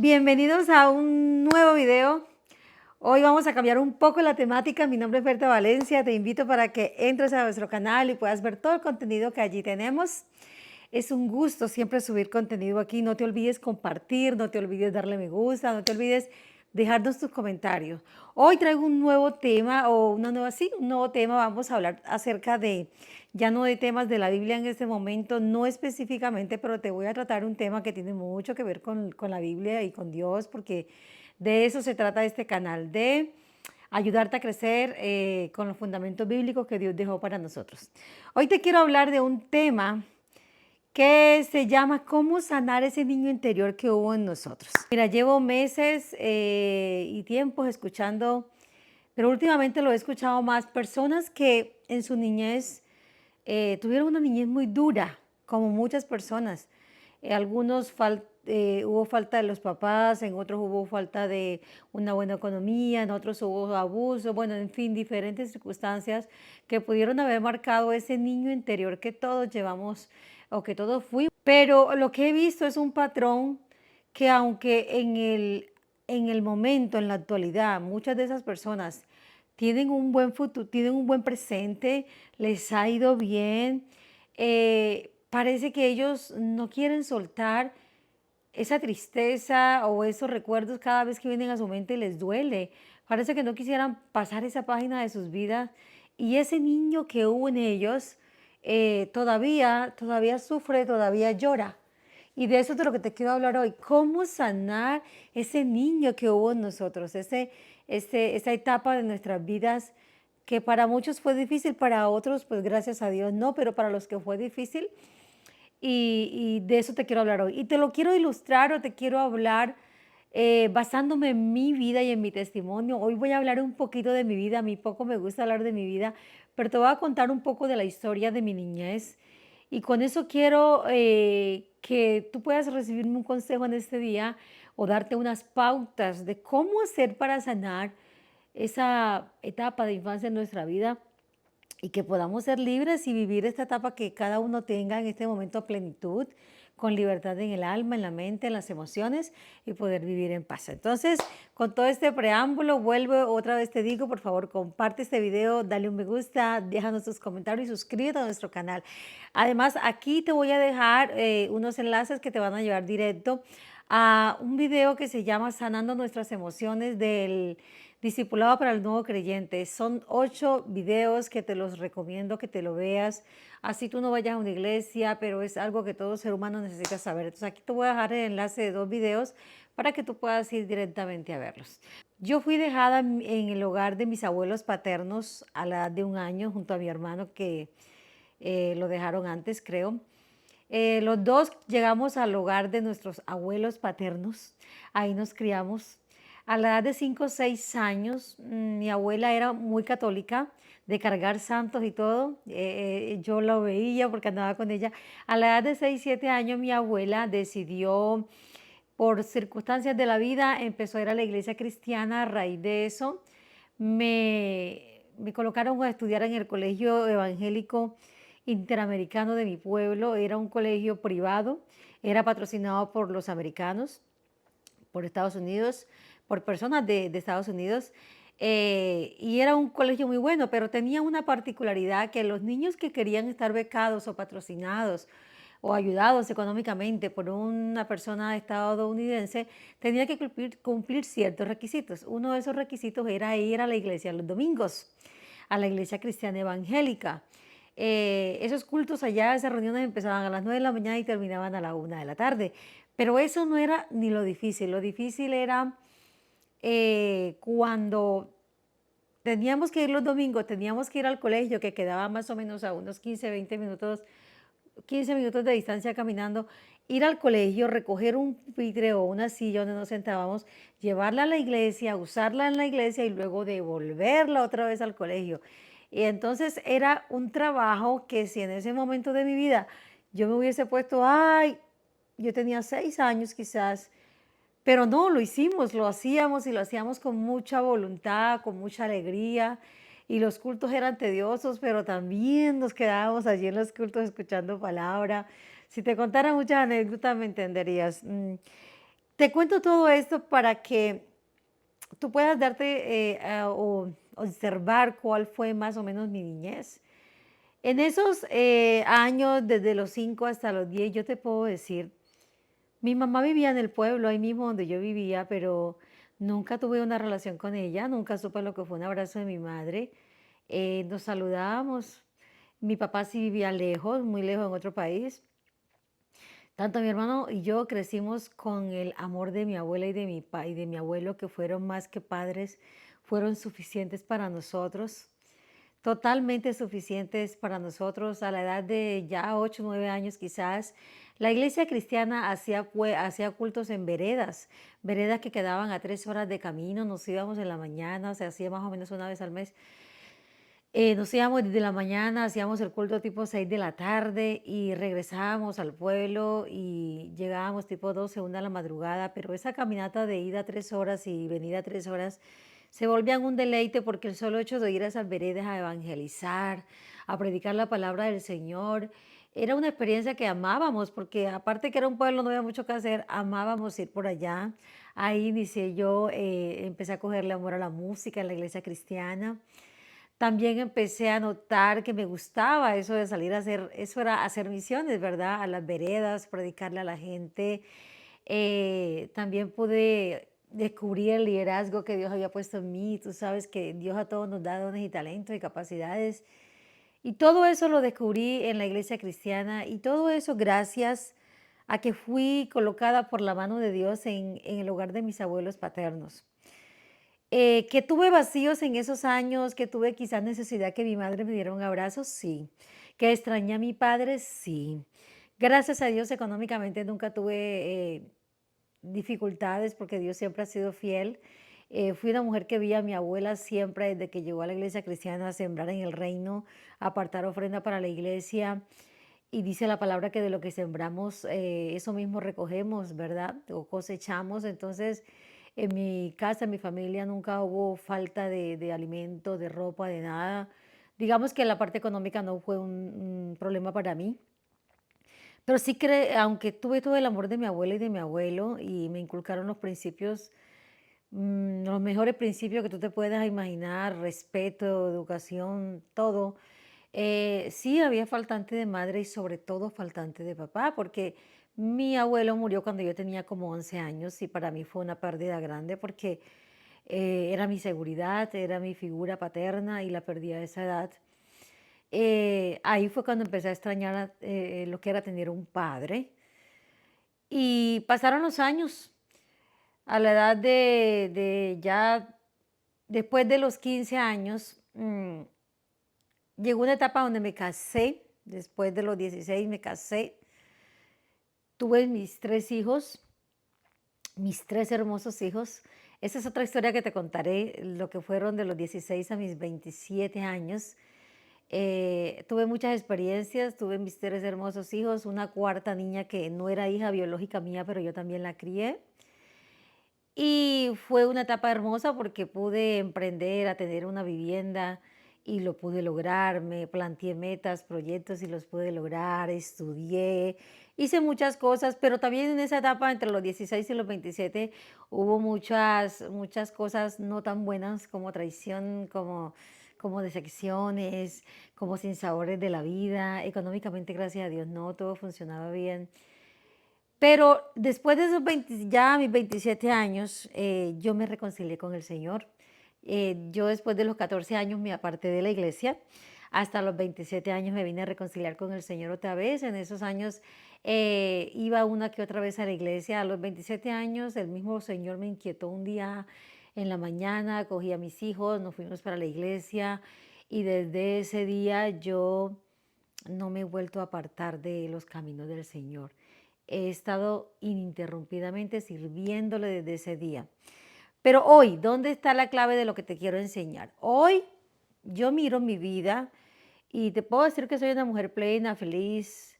Bienvenidos a un nuevo video. Hoy vamos a cambiar un poco la temática. Mi nombre es Berta Valencia. Te invito para que entres a nuestro canal y puedas ver todo el contenido que allí tenemos. Es un gusto siempre subir contenido aquí. No te olvides compartir, no te olvides darle me gusta, no te olvides dejarnos tus comentarios. Hoy traigo un nuevo tema o un nuevo tema. Vamos a hablar acerca de, ya no de temas de la Biblia en este momento, no específicamente, pero te voy a tratar un tema que tiene mucho que ver con la Biblia y con Dios, porque de eso se trata este canal, de ayudarte a crecer con los fundamentos bíblicos que Dios dejó para nosotros. Hoy te quiero hablar de un tema que se llama ¿Cómo sanar ese niño interior que hubo en nosotros? Mira, llevo meses y tiempos escuchando, pero últimamente lo he escuchado más, personas que en su niñez tuvieron una niñez muy dura, como muchas personas. Hubo falta de los papás, en otros hubo falta de una buena economía, en otros hubo abuso, bueno, en fin, diferentes circunstancias que pudieron haber marcado ese niño interior que todos llevamos o que todos fuimos. Pero lo que he visto es un patrón que aunque en el momento, en la actualidad, muchas de esas personas tienen un buen futuro, tienen un buen presente, les ha ido bien, parece que ellos no quieren soltar esa tristeza o esos recuerdos cada vez que vienen a su mente les duele. Parece que no quisieran pasar esa página de sus vidas y ese niño que hubo en ellos todavía sufre, todavía llora. Y de eso es de lo que te quiero hablar hoy. ¿Cómo sanar ese niño que hubo en nosotros? Esa etapa de nuestras vidas que para muchos fue difícil, para otros, pues gracias a Dios no, pero para los que fue difícil, y de eso te quiero hablar hoy. Y te lo quiero ilustrar o te quiero hablar basándome en mi vida y en mi testimonio. Hoy voy a hablar un poquito de mi vida. A mí poco me gusta hablar de mi vida, pero te voy a contar un poco de la historia de mi niñez. Y con eso quiero que tú puedas recibirme un consejo en este día o darte unas pautas de cómo hacer para sanar esa etapa de infancia en nuestra vida y que podamos ser libres y vivir esta etapa que cada uno tenga en este momento a plenitud, con libertad en el alma, en la mente, en las emociones y poder vivir en paz. Entonces, con todo este preámbulo, vuelvo otra vez, te digo, por favor, comparte este video, dale un me gusta, déjanos tus comentarios y suscríbete a nuestro canal. Además, aquí te voy a dejar unos enlaces que te van a llevar directo a un video que se llama Sanando nuestras emociones del Discipulado para el Nuevo Creyente. Son 8 videos que te los recomiendo que te lo veas. Así tú no vayas a una iglesia, pero es algo que todo ser humano necesita saber. Entonces aquí te voy a dejar el enlace de 2 videos para que tú puedas ir directamente a verlos. Yo fui dejada en el hogar de mis abuelos paternos a la edad de 1 año junto a mi hermano que lo dejaron antes, creo. Los dos llegamos al hogar de nuestros abuelos paternos, ahí nos criamos. A la edad de 5 o 6 años, mi abuela era muy católica, de cargar santos y todo. Yo lo veía porque andaba con ella. A la edad de 6 7 años, mi abuela decidió, por circunstancias de la vida, empezó a ir a la iglesia cristiana. A raíz de eso, me colocaron a estudiar en el colegio evangélico interamericano de mi pueblo. Era un colegio privado, era patrocinado por los americanos, por Estados Unidos, por personas de Estados Unidos. Y era un colegio muy bueno, pero tenía una particularidad que los niños que querían estar becados o patrocinados o ayudados económicamente por una persona estadounidense, tenía que cumplir ciertos requisitos. Uno de esos requisitos era ir a la iglesia los domingos, a la iglesia cristiana evangélica. Esos cultos allá, esas reuniones empezaban a las 9 de la mañana y terminaban a la 1 de la tarde. Pero eso no era ni lo difícil era cuando teníamos que ir los domingos, teníamos que ir al colegio que quedaba más o menos a unos 15 minutos de distancia caminando, ir al colegio, recoger un pupitre o una silla donde nos sentábamos, llevarla a la iglesia, usarla en la iglesia y luego devolverla otra vez al colegio. Y entonces era un trabajo que si en ese momento de mi vida yo me hubiese puesto, ay, yo tenía 6 años quizás, pero no, lo hicimos, lo hacíamos y lo hacíamos con mucha voluntad, con mucha alegría. Y los cultos eran tediosos, pero también nos quedábamos allí en los cultos escuchando palabra. Si te contara muchas anécdotas, me entenderías. Te cuento todo esto para que tú puedas darte o observar cuál fue más o menos mi niñez. En esos años, desde los 5 hasta los 10, yo te puedo decir, mi mamá vivía en el pueblo, ahí mismo donde yo vivía, pero nunca tuve una relación con ella, nunca supe lo que fue un abrazo de mi madre. Nos saludábamos. Mi papá sí vivía lejos, muy lejos en otro país. Tanto mi hermano y yo crecimos con el amor de mi abuela y de y de mi abuelo, que fueron más que padres, fueron suficientes para nosotros, totalmente suficientes para nosotros. A la edad de ya 8 9 años quizás, la iglesia cristiana hacía cultos en veredas, veredas que quedaban a 3 horas de camino. Nos íbamos en la mañana, se hacía más o menos una vez al mes. Nos íbamos desde la mañana, hacíamos el culto tipo 6 de la tarde y regresábamos al pueblo y llegábamos tipo 12 1 de la madrugada, pero esa caminata de ida 3 horas y venida 3 horas se volvían un deleite porque el solo hecho de ir a esas veredas a evangelizar, a predicar la palabra del Señor, era una experiencia que amábamos porque aparte que era un pueblo, no había mucho que hacer, amábamos ir por allá. Ahí inicié yo, empecé a cogerle amor a la música en la iglesia cristiana. También empecé a notar que me gustaba eso de salir a hacer, eso era hacer misiones, ¿verdad? A las veredas, predicarle a la gente. También pude descubrir el liderazgo que Dios había puesto en mí. Tú sabes que Dios a todos nos da dones y talentos y capacidades. Y todo eso lo descubrí en la iglesia cristiana y todo eso gracias a que fui colocada por la mano de Dios en el hogar de mis abuelos paternos. Que tuve vacíos en esos años, que tuve quizás necesidad que mi madre me diera un abrazo, sí. Que extrañé a mi padre, sí. Gracias a Dios económicamente nunca tuve dificultades porque Dios siempre ha sido fiel. Fui una mujer que vi a mi abuela siempre desde que llegó a la iglesia cristiana a sembrar en el reino, a apartar ofrenda para la iglesia. Y dice la palabra que de lo que sembramos, eso mismo recogemos, ¿verdad? O cosechamos. Entonces, en mi casa, en mi familia, nunca hubo falta de alimento, de ropa, de nada. Digamos que la parte económica no fue un problema para mí. Pero sí que, aunque tuve todo el amor de mi abuela y de mi abuelo y me inculcaron los principios, los mejores principios que tú te puedas imaginar, respeto, educación, todo. Sí, había faltante de madre y sobre todo faltante de papá, porque mi abuelo murió cuando yo tenía como 11 años y para mí fue una pérdida grande porque era mi seguridad, era mi figura paterna y la perdí a esa edad. Ahí fue cuando empecé a extrañar lo que era tener un padre. Y pasaron los años, a la edad de ya después de los 15 años, llegó una etapa donde me casé, después de los 16 me casé, tuve mis 3 hijos, mis 3 hermosos hijos. Esa es otra historia que te contaré, lo que fueron de los 16 a mis 27 años. Tuve muchas experiencias, tuve mis 3 hermosos hijos, una cuarta niña que no era hija biológica mía, pero yo también la crié. Y fue una etapa hermosa porque pude emprender a tener una vivienda y lo pude lograr. Me planteé metas, proyectos y los pude lograr. Estudié, hice muchas cosas, pero también en esa etapa entre los 16 y los 27 hubo muchas cosas no tan buenas como traición, como decepciones, como sinsabores de la vida. Económicamente, gracias a Dios, no todo funcionaba bien. Pero después de esos 20, ya a mis 27 años, yo me reconcilié con el Señor. Yo después de los 14 años me aparté de la iglesia. Hasta los 27 años me vine a reconciliar con el Señor otra vez. En esos años iba una que otra vez a la iglesia. A los 27 años el mismo Señor me inquietó un día en la mañana, cogí a mis hijos, nos fuimos para la iglesia y desde ese día yo no me he vuelto a apartar de los caminos del Señor. He estado ininterrumpidamente sirviéndole desde ese día. Pero hoy, ¿dónde está la clave de lo que te quiero enseñar? Hoy yo miro mi vida y te puedo decir que soy una mujer plena, feliz.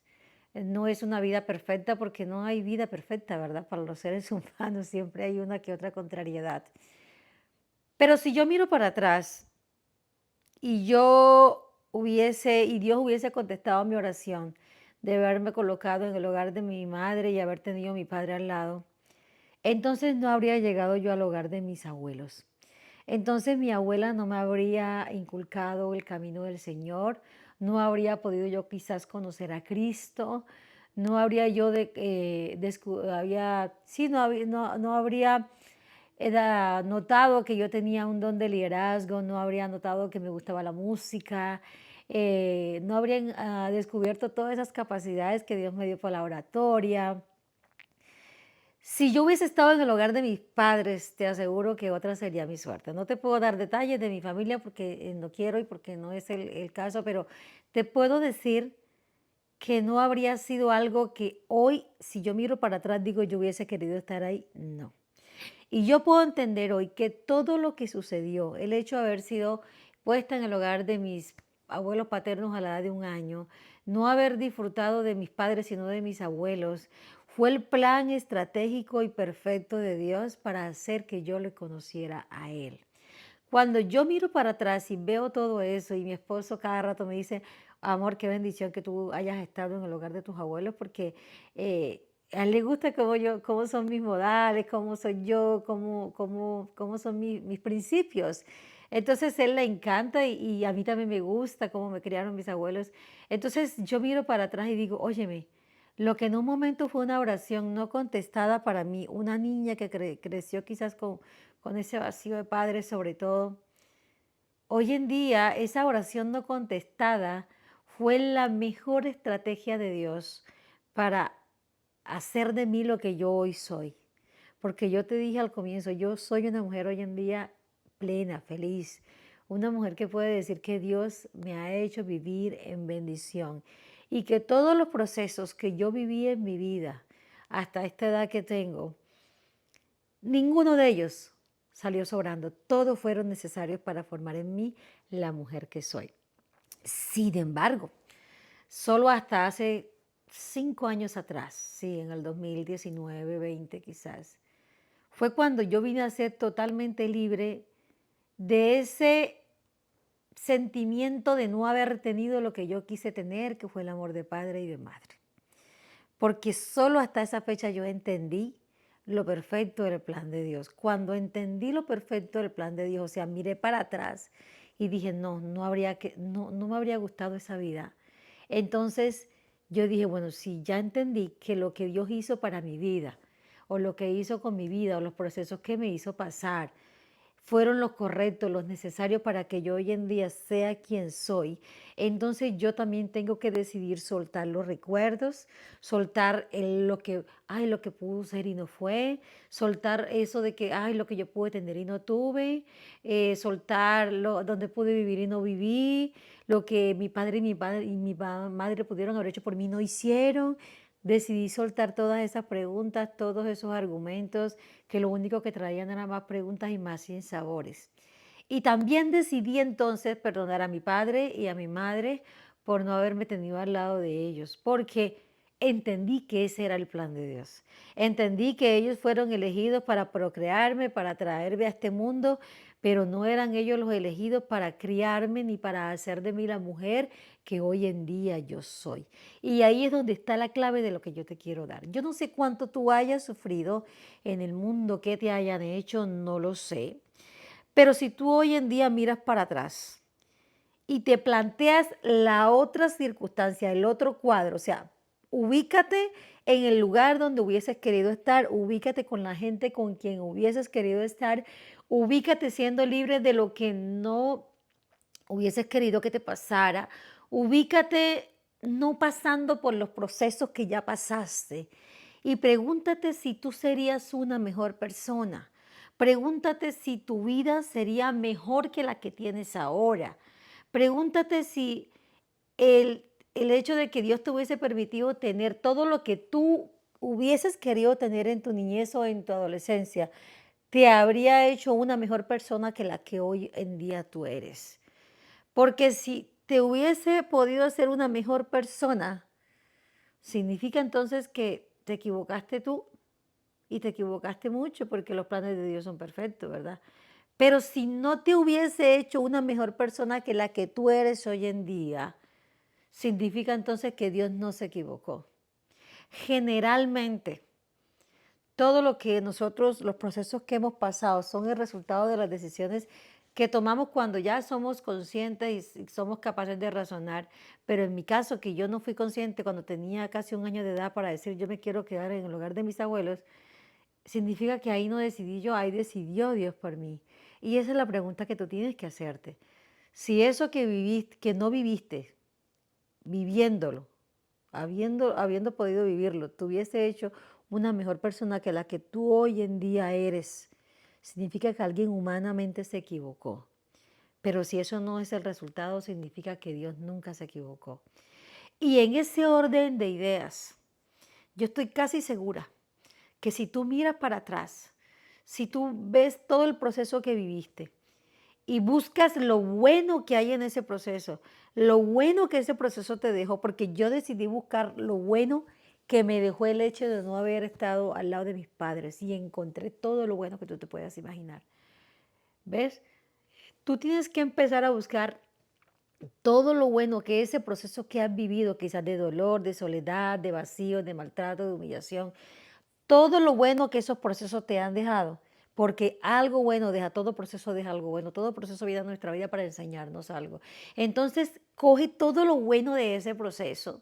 No es una vida perfecta porque no hay vida perfecta, ¿verdad? Para los seres humanos siempre hay una que otra contrariedad. Pero si yo miro para atrás y Dios hubiese contestado mi oración de haberme colocado en el hogar de mi madre y haber tenido a mi padre al lado, entonces no habría llegado yo al hogar de mis abuelos. Entonces mi abuela no me habría inculcado el camino del Señor, no habría podido yo quizás conocer a Cristo, no habría yo sí, no habría notado que yo tenía un don de liderazgo, no habría notado que me gustaba la música, no habrían descubierto todas esas capacidades que Dios me dio para la oratoria. Si yo hubiese estado en el hogar de mis padres, te aseguro que otra sería mi suerte. No te puedo dar detalles de mi familia porque no quiero y porque no es el caso, pero te puedo decir que no habría sido algo que hoy, si yo miro para atrás, digo yo hubiese querido estar ahí. No. Y yo puedo entender hoy que todo lo que sucedió, el hecho de haber sido puesta en el hogar de mis abuelos paternos a la edad de 1 año, no haber disfrutado de mis padres, sino de mis abuelos, fue el plan estratégico y perfecto de Dios para hacer que yo le conociera a Él. Cuando yo miro para atrás y veo todo eso y mi esposo cada rato me dice, amor, qué bendición que tú hayas estado en el hogar de tus abuelos porque a él le gusta cómo son mis modales, cómo soy yo, cómo son mis principios. Entonces él le encanta y a mí también me gusta cómo me criaron mis abuelos. Entonces yo miro para atrás y digo, óyeme, lo que en un momento fue una oración no contestada para mí, una niña que creció quizás con ese vacío de padre sobre todo. Hoy en día esa oración no contestada fue la mejor estrategia de Dios para hacer de mí lo que yo hoy soy. Porque yo te dije al comienzo, yo soy una mujer hoy en día plena, feliz, una mujer que puede decir que Dios me ha hecho vivir en bendición y que todos los procesos que yo viví en mi vida hasta esta edad que tengo, ninguno de ellos salió sobrando. Todos fueron necesarios para formar en mí la mujer que soy. Sin embargo, solo hasta hace 5 años atrás, sí, en el 2019, 20 quizás, fue cuando yo vine a ser totalmente libre de ese sentimiento de no haber tenido lo que yo quise tener, que fue el amor de padre y de madre. Porque solo hasta esa fecha yo entendí lo perfecto del plan de Dios. Cuando entendí lo perfecto del plan de Dios, o sea, miré para atrás y dije, no, no me habría gustado esa vida. Entonces yo dije, bueno, si ya entendí que lo que Dios hizo para mi vida, o lo que hizo con mi vida, o los procesos que me hizo pasar, fueron los correctos, los necesarios para que yo hoy en día sea quien soy, entonces yo también tengo que decidir soltar los recuerdos, soltar lo que pudo ser y no fue, soltar eso de que, lo que yo pude tener y no tuve, soltar donde pude vivir y no viví, lo que mi padre y mi madre pudieron haber hecho por mí no hicieron. Decidí soltar todas esas preguntas, todos esos argumentos que lo único que traían eran más preguntas y más sinsabores. Y también decidí entonces perdonar a mi padre y a mi madre por no haberme tenido al lado de ellos, porque entendí que ese era el plan de Dios. Entendí que ellos fueron elegidos para procrearme, para traerme a este mundo, pero no eran ellos los elegidos para criarme ni para hacer de mí la mujer que hoy en día yo soy. Y ahí es donde está la clave de lo que yo te quiero dar. Yo no sé cuánto tú hayas sufrido en el mundo, qué te hayan hecho, no lo sé. Pero si tú hoy en día miras para atrás y te planteas la otra circunstancia, el otro cuadro, o sea, ubícate en el lugar donde hubieses querido estar, ubícate con la gente con quien hubieses querido estar, ubícate siendo libre de lo que no hubieses querido que te pasara, ubícate no pasando por los procesos que ya pasaste y pregúntate si tú serías una mejor persona. Pregúntate si tu vida sería mejor que la que tienes ahora. Pregúntate si el hecho de que Dios te hubiese permitido tener todo lo que tú hubieses querido tener en tu niñez o en tu adolescencia, te habría hecho una mejor persona que la que hoy en día tú eres. Porque si te hubiese podido hacer una mejor persona, significa entonces que te equivocaste tú y te equivocaste mucho porque los planes de Dios son perfectos, ¿verdad? Pero si no te hubiese hecho una mejor persona que la que tú eres hoy en día, significa entonces que Dios no se equivocó. Generalmente, todo lo que nosotros, los procesos que hemos pasado, son el resultado de las decisiones que tomamos cuando ya somos conscientes y somos capaces de razonar. Pero en mi caso, que yo no fui consciente cuando tenía casi 1 año de edad para decir yo me quiero quedar en el hogar de mis abuelos, significa que ahí no decidí yo, ahí decidió Dios por mí. Y esa es la pregunta que tú tienes que hacerte. Si eso que viviste, que no viviste, viviéndolo, habiendo podido vivirlo, te hubiese hecho una mejor persona que la que tú hoy en día eres, significa que alguien humanamente se equivocó. Pero si eso no es el resultado, significa que Dios nunca se equivocó. Y en ese orden de ideas, yo estoy casi segura que si tú miras para atrás, si tú ves todo el proceso que viviste y buscas lo bueno que hay en ese proceso, lo bueno que ese proceso te dejó, porque yo decidí buscar lo bueno que me dejó el hecho de no haber estado al lado de mis padres y encontré todo lo bueno que tú te puedas imaginar. ¿Ves? Tú tienes que empezar a buscar todo lo bueno que ese proceso que has vivido, quizás de dolor, de soledad, de vacío, de maltrato, de humillación, todo lo bueno que esos procesos te han dejado, porque algo bueno deja, todo proceso deja algo bueno, todo proceso viene a nuestra vida para enseñarnos algo. Entonces, coge todo lo bueno de ese proceso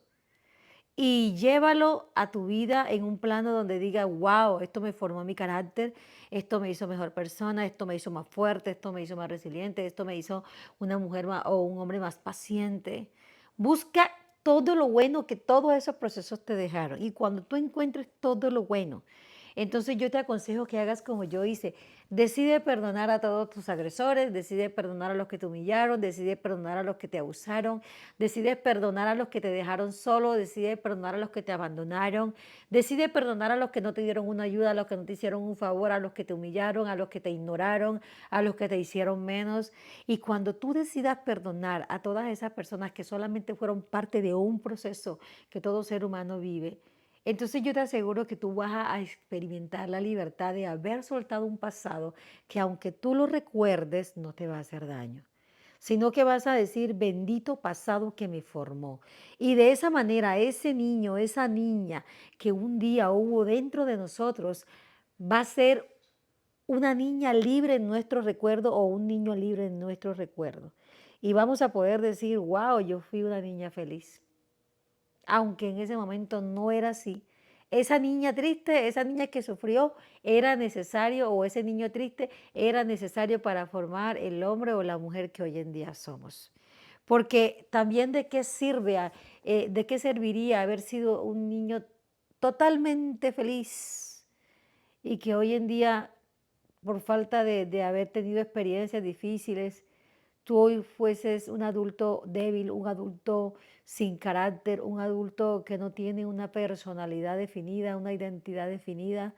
y llévalo a tu vida en un plano donde diga, wow, esto me formó mi carácter, esto me hizo mejor persona, esto me hizo más fuerte, esto me hizo más resiliente, esto me hizo una mujer o un hombre más paciente. Busca todo lo bueno que todos esos procesos te dejaron. Y cuando tú encuentres todo lo bueno, entonces yo te aconsejo que hagas como yo hice. Decide perdonar a todos tus agresores, decide perdonar a los que te humillaron, decide perdonar a los que te abusaron, decide perdonar a los que te dejaron solo, decide perdonar a los que te abandonaron, decide perdonar a los que no te dieron una ayuda, a los que no te hicieron un favor, a los que te humillaron, a los que te ignoraron, a los que te hicieron menos. Y cuando tú decidas perdonar a todas esas personas que solamente fueron parte de un proceso que todo ser humano vive, entonces yo te aseguro que tú vas a experimentar la libertad de haber soltado un pasado que aunque tú lo recuerdes no te va a hacer daño, sino que vas a decir bendito pasado que me formó. Y de esa manera ese niño, esa niña que un día hubo dentro de nosotros va a ser una niña libre en nuestro recuerdo o un niño libre en nuestro recuerdo. Y vamos a poder decir, wow, yo fui una niña feliz, aunque en ese momento no era así. Esa niña triste, esa niña que sufrió, era necesario, o ese niño triste era necesario para formar el hombre o la mujer que hoy en día somos. Porque también de qué sirve, de qué serviría haber sido un niño totalmente feliz y que hoy en día, por falta de haber tenido experiencias difíciles, tú hoy fueses un adulto débil, un adulto sin carácter, un adulto que no tiene una personalidad definida, una identidad definida.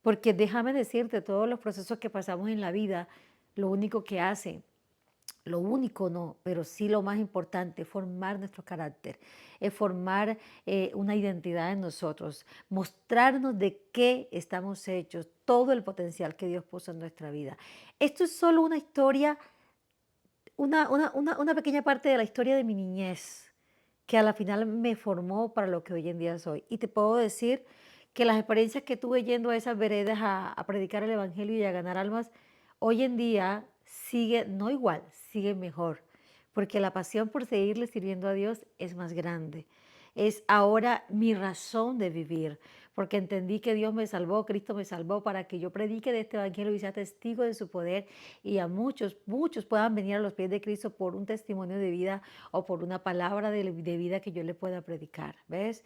Porque déjame decirte, todos los procesos que pasamos en la vida, lo único que hacen, lo único no, pero sí lo más importante es formar nuestro carácter, es formar una identidad en nosotros, mostrarnos de qué estamos hechos, todo el potencial que Dios puso en nuestra vida. Esto es solo una historia, una pequeña parte de la historia de mi niñez, que a la final me formó para lo que hoy en día soy. Y te puedo decir que las experiencias que tuve yendo a esas veredas a predicar el Evangelio y a ganar almas, hoy en día sigue, no igual, sigue mejor, porque la pasión por seguirle sirviendo a Dios es más grande. Es ahora mi razón de vivir, porque entendí que Dios me salvó, Cristo me salvó para que yo predique de este evangelio y sea testigo de su poder y a muchos, muchos puedan venir a los pies de Cristo por un testimonio de vida o por una palabra de vida que yo le pueda predicar. ¿Ves?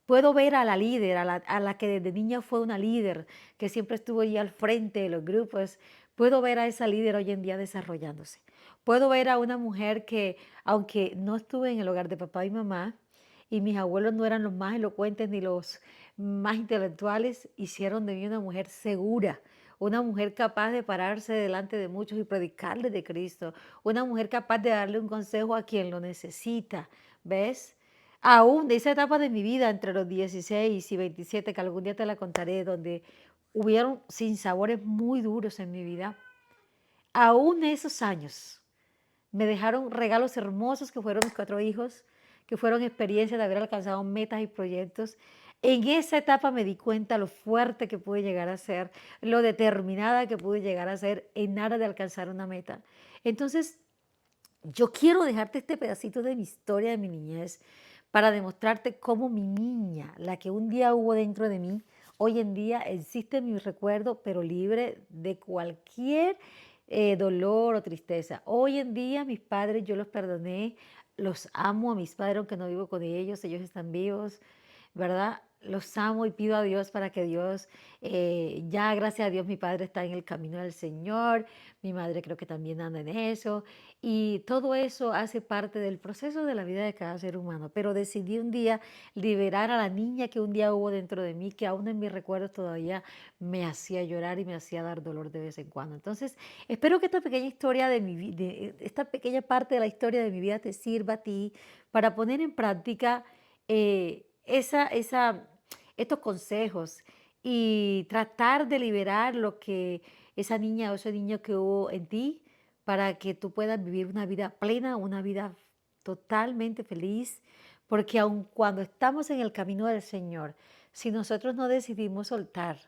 Puedo ver a la líder, a la que desde niña fue una líder, que siempre estuvo allí al frente de los grupos. Puedo ver a esa líder hoy en día desarrollándose. Puedo ver a una mujer que, aunque no estuve en el hogar de papá y mamá, y mis abuelos no eran los más elocuentes ni los más intelectuales, hicieron de mí una mujer segura, una mujer capaz de pararse delante de muchos y predicarles de Cristo, una mujer capaz de darle un consejo a quien lo necesita. ¿Ves? Aún de esa etapa de mi vida, entre los 16 y 27, que algún día te la contaré, donde hubieron sinsabores muy duros en mi vida, aún esos años me dejaron regalos hermosos que fueron mis 4 hijos, que fueron experiencias de haber alcanzado metas y proyectos. En esa etapa me di cuenta lo fuerte que pude llegar a ser, lo determinada que pude llegar a ser en aras de alcanzar una meta. Entonces, yo quiero dejarte este pedacito de mi historia de mi niñez para demostrarte cómo mi niña, la que un día hubo dentro de mí, hoy en día existe en mi recuerdo, pero libre de cualquier dolor o tristeza. Hoy en día mis padres yo los perdoné, los amo a mis padres aunque no vivo con ellos están vivos, ¿verdad? Los amo y pido a Dios para que Dios, ya gracias a Dios mi padre está en el camino del Señor, mi madre creo que también anda en eso, y todo eso hace parte del proceso de la vida de cada ser humano. Pero decidí un día liberar a la niña que un día hubo dentro de mí, que aún en mis recuerdos todavía me hacía llorar y me hacía dar dolor de vez en cuando. Entonces, espero que esta pequeña historia de mi vida, esta pequeña parte de la historia de mi vida te sirva a ti para poner en práctica estos consejos y tratar de liberar lo que esa niña o ese niño que hubo en ti para que tú puedas vivir una vida plena, una vida totalmente feliz, porque aun cuando estamos en el camino del Señor, si nosotros no decidimos soltar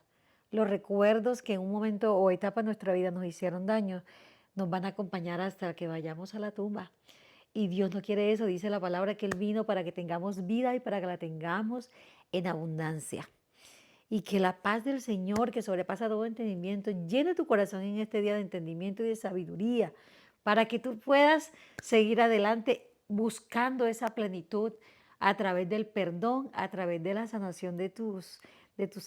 los recuerdos que en un momento o etapa de nuestra vida nos hicieron daño, nos van a acompañar hasta que vayamos a la tumba. Y Dios no quiere eso, dice la palabra que Él vino para que tengamos vida y para que la tengamos en abundancia. Y que la paz del Señor, que sobrepasa todo entendimiento, llene tu corazón en este día de entendimiento y de sabiduría, para que tú puedas seguir adelante buscando esa plenitud a través del perdón, a través de la sanación de tus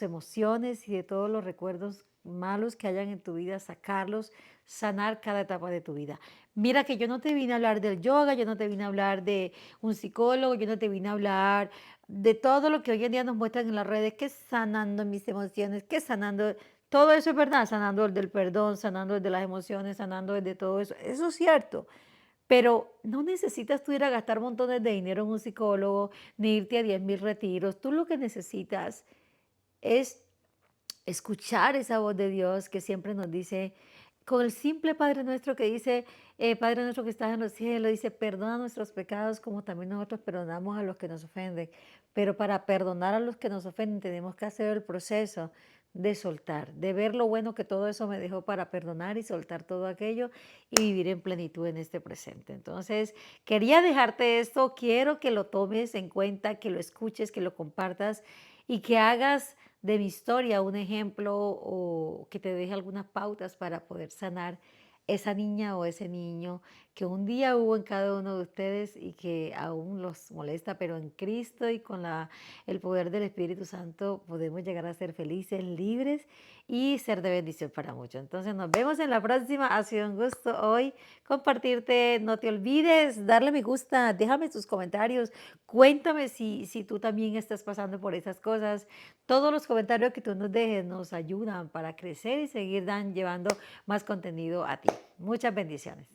emociones y de todos los recuerdos malos que hayan en tu vida, sacarlos, sanar cada etapa de tu vida. Mira que yo no te vine a hablar del yoga, yo no te vine a hablar de un psicólogo, yo no te vine a hablar de todo lo que hoy en día nos muestran en las redes, que sanando mis emociones, que sanando, todo eso es verdad, sanando el del perdón, sanando el de las emociones, sanando el de todo eso es cierto, pero no necesitas tú ir a gastar montones de dinero en un psicólogo, ni irte a 10,000 retiros, tú lo que necesitas es escuchar esa voz de Dios que siempre nos dice, con el simple Padre nuestro que dice, Padre nuestro que estás en los cielos, dice, perdona nuestros pecados como también nosotros perdonamos a los que nos ofenden. Pero para perdonar a los que nos ofenden tenemos que hacer el proceso de soltar, de ver lo bueno que todo eso me dejó para perdonar y soltar todo aquello y vivir en plenitud en este presente. Entonces, quería dejarte esto, quiero que lo tomes en cuenta, que lo escuches, que lo compartas y que hagas de mi historia un ejemplo o que te deje algunas pautas para poder sanar esa niña o ese niño que un día hubo en cada uno de ustedes y que aún los molesta, pero en Cristo y con el poder del Espíritu Santo podemos llegar a ser felices, libres y ser de bendición para muchos. Entonces nos vemos en la próxima. Ha sido un gusto hoy compartirte. No te olvides darle me gusta, déjame tus comentarios, cuéntame si tú también estás pasando por esas cosas. Todos los comentarios que tú nos dejes nos ayudan para crecer y seguir llevando más contenido a ti. Muchas bendiciones.